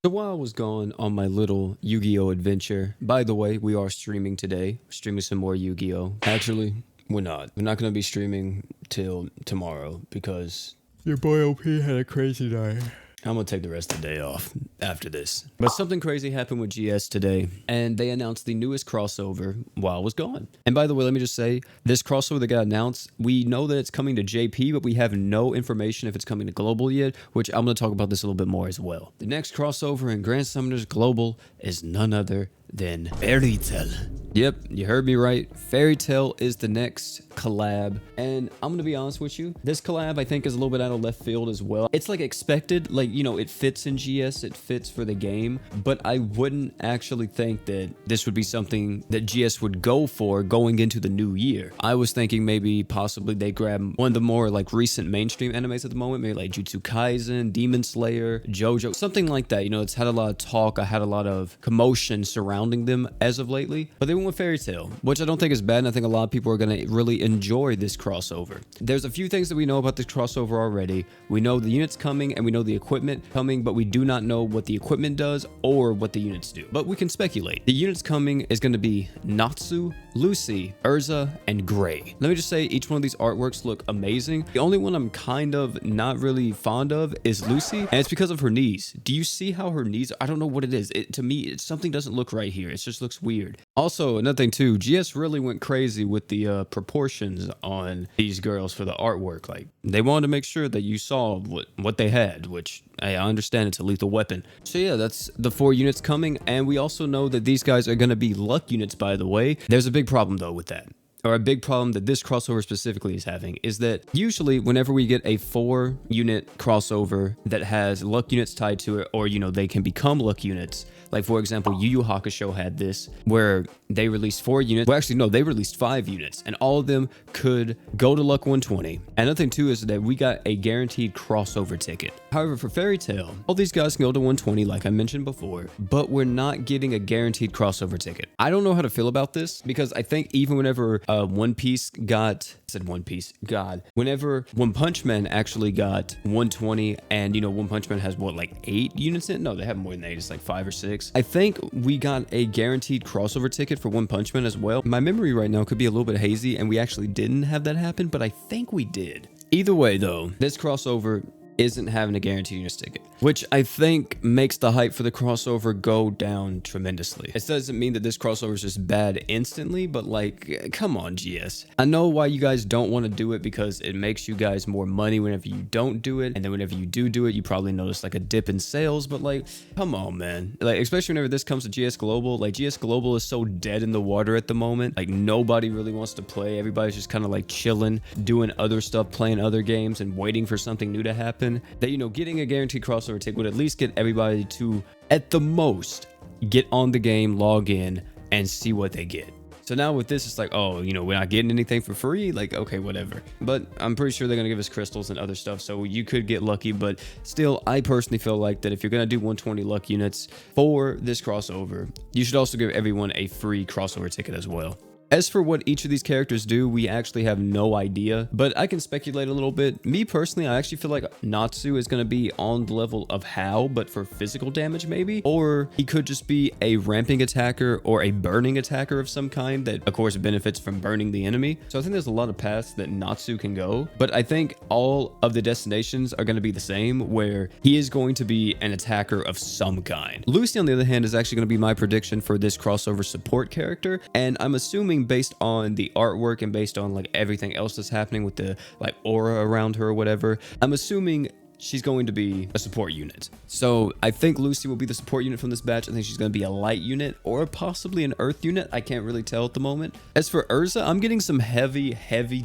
So while I was gone on my little Yu-Gi-Oh adventure, by the way, we are streaming today. We're streaming some more Yu-Gi-Oh. Actually, we're not. We're not going to be streaming till tomorrow because your boy OP had a crazy night. I'm gonna take the rest of the day off after this. But something crazy happened with GS today, and they announced the newest crossover while I was gone. And by the way, let me just say, this crossover that got announced, we know that it's coming to JP, but we have no information if it's coming to Global yet, which I'm gonna talk about this a little bit more as well. The next crossover in Grand Summoners Global is none other than Fairy Tail. Yep, you heard me right. Fairy Tail is the next collab, and I'm gonna be honest with you, this collab I think is a little bit out of left field as well. It's like expected, like, you know, it fits in GS, it fits for the game, but I wouldn't actually think that this would be something that GS would go for going into the new year. I was thinking maybe possibly they grab one of the more like recent mainstream animes at the moment, maybe like Jujutsu Kaisen, Demon Slayer, JoJo, something like that. You know, it's had a lot of talk, I had a lot of commotion surrounding them as of lately, but they went with Fairy Tail, which I don't think is bad, and I think a lot of people are going to really enjoy this crossover. There's a few things that we know about this crossover already. We know the units coming and we know the equipment coming, but we do not know what the equipment does or what the units do. But we can speculate. The units coming is going to be Natsu, Lucy, Urza, and Gray. Let me just say, each one of these artworks look amazing. The only one I'm kind of not really fond of is Lucy, and it's because of her knees. Do you see how her knees, I don't know what it is. To me, something doesn't look right here. It just looks weird. Also, another thing too, GS really went crazy with the proportions on these girls for the artwork. Like, they wanted to make sure that you saw what they had, which I understand it's a lethal weapon. So yeah, that's the 4 units coming, and we also know that these guys are going to be luck units, by the way. There's a big problem though with that. Or a big problem that this crossover specifically is having is that usually whenever we get a 4 unit crossover that has luck units tied to it, or, you know, they can become luck units, like for example, Yu Yu Hakusho had this where they released 4 units. Well, actually, no, they released 5 units, and all of them could go to luck 120. Another thing too is that we got a guaranteed crossover ticket. However, for Fairy Tail, all these guys can go to 120, like I mentioned before, but we're not getting a guaranteed crossover ticket. I don't know how to feel about this, because I think even whenever One Piece got, I said One Piece, God, whenever One Punch Man actually got 120, and, you know, One Punch Man has what, like 8 units in it? No, they have more than 8, it's like 5 or 6. I think we got a guaranteed crossover ticket for One Punch Man as well. My memory right now could be a little bit hazy, and we actually didn't have that happen, but I think we did. Either way though, this crossover isn't having a guaranteed units ticket, which I think makes the hype for the crossover go down tremendously. It doesn't mean that this crossover is just bad instantly, but like, come on, GS. I know why you guys don't want to do it, because it makes you guys more money whenever you don't do it, and then whenever you do it, you probably notice like a dip in sales, but like, come on, man. Like, especially whenever this comes to GS Global, like GS Global is so dead in the water at the moment. Like, nobody really wants to play. Everybody's just kind of like chilling, doing other stuff, playing other games, and waiting for something new to happen. That, you know, getting a guaranteed crossover ticket would at least get everybody to, at the most, get on the game, log in, and see what they get. So now with this, it's like, oh, you know, we're not getting anything for free. Like, okay, whatever. But I'm pretty sure they're going to give us crystals and other stuff, so you could get lucky. But still, I personally feel like that if you're going to do 120 luck units for this crossover, you should also give everyone a free crossover ticket as well. As for what each of these characters do, we actually have no idea, but I can speculate a little bit. Me personally, I actually feel like Natsu is going to be on the level of Hao, but for physical damage maybe, or he could just be a ramping attacker or a burning attacker of some kind that of course benefits from burning the enemy. So I think there's a lot of paths that Natsu can go, but I think all of the destinations are going to be the same, where he is going to be an attacker of some kind. Lucy, on the other hand, is actually going to be my prediction for this crossover support character, and I'm assuming based on the artwork and based on like everything else that's happening with the like aura around her or whatever, I'm assuming she's going to be a support unit. So I think Lucy will be the support unit from this batch. I think she's going to be a light unit or possibly an earth unit. I can't really tell at the moment. As for Urza, I'm getting some heavy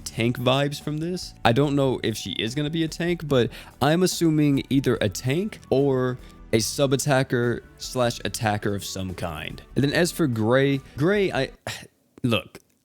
tank vibes from this. I don't know if she is going to be a tank, but I'm assuming either a tank or a sub-attacker / attacker of some kind. And then as for Gray,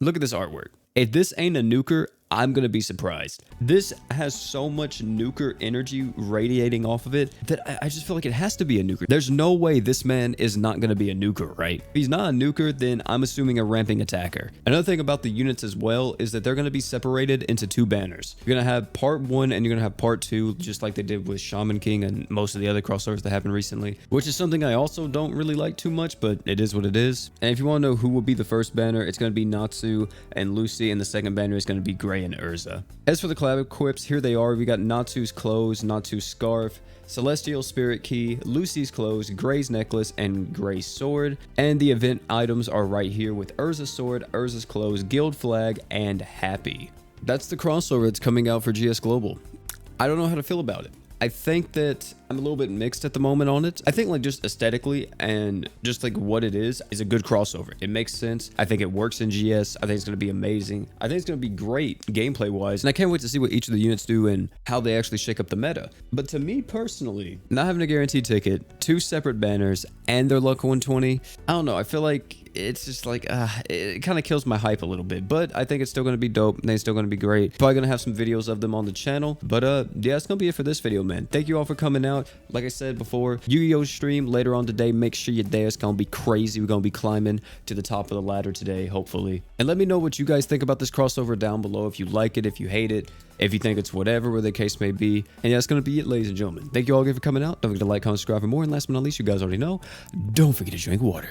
Look at this artwork. If this ain't a nuker, I'm gonna be surprised. This has so much nuker energy radiating off of it that I just feel like it has to be a nuker. There's no way this man is not gonna be a nuker, right? If he's not a nuker, then I'm assuming a ramping attacker. Another thing about the units as well is that they're gonna be separated into 2 banners. You're gonna have part 1 and you're gonna have part 2, just like they did with Shaman King and most of the other crossovers that happened recently, which is something I also don't really like too much, but it is what it is. And if you want to know who will be the first banner, it's going to be Natsu and Lucy, and the second banner is going to be Gray and Urza. As for the collab equips, here they are. We got Natsu's clothes, Natsu's scarf, Celestial Spirit Key, Lucy's clothes, Gray's necklace, and Gray's sword. And the event items are right here with Urza's sword, Urza's clothes, guild flag, and Happy. That's the crossover that's coming out for GS Global. I don't know how to feel about it. I think that I'm a little bit mixed at the moment on it. I think like just aesthetically and just like what it is a good crossover. It makes sense. I think it works in GS. I think it's going to be amazing. I think it's going to be great gameplay wise. And I can't wait to see what each of the units do and how they actually shake up the meta. But to me personally, not having a guaranteed ticket, 2 separate banners, and their luck 120, I don't know. I feel like it's just like, it kind of kills my hype a little bit, but I think it's still going to be dope. They're still going to be great. Probably going to have some videos of them on the channel, but yeah, it's going to be it for this video, man. Thank you all for coming out. Like I said before, Yu-Gi-Oh stream later on today. Make sure you're there. It's going to be crazy. We're going to be climbing to the top of the ladder today, hopefully. And let me know what you guys think about this crossover down below. If you like it, if you hate it, if you think it's whatever the case may be. And yeah, that's going to be it, ladies and gentlemen. Thank you all again for coming out. Don't forget to like, comment, subscribe for more. And last but not least, you guys already know, don't forget to drink water.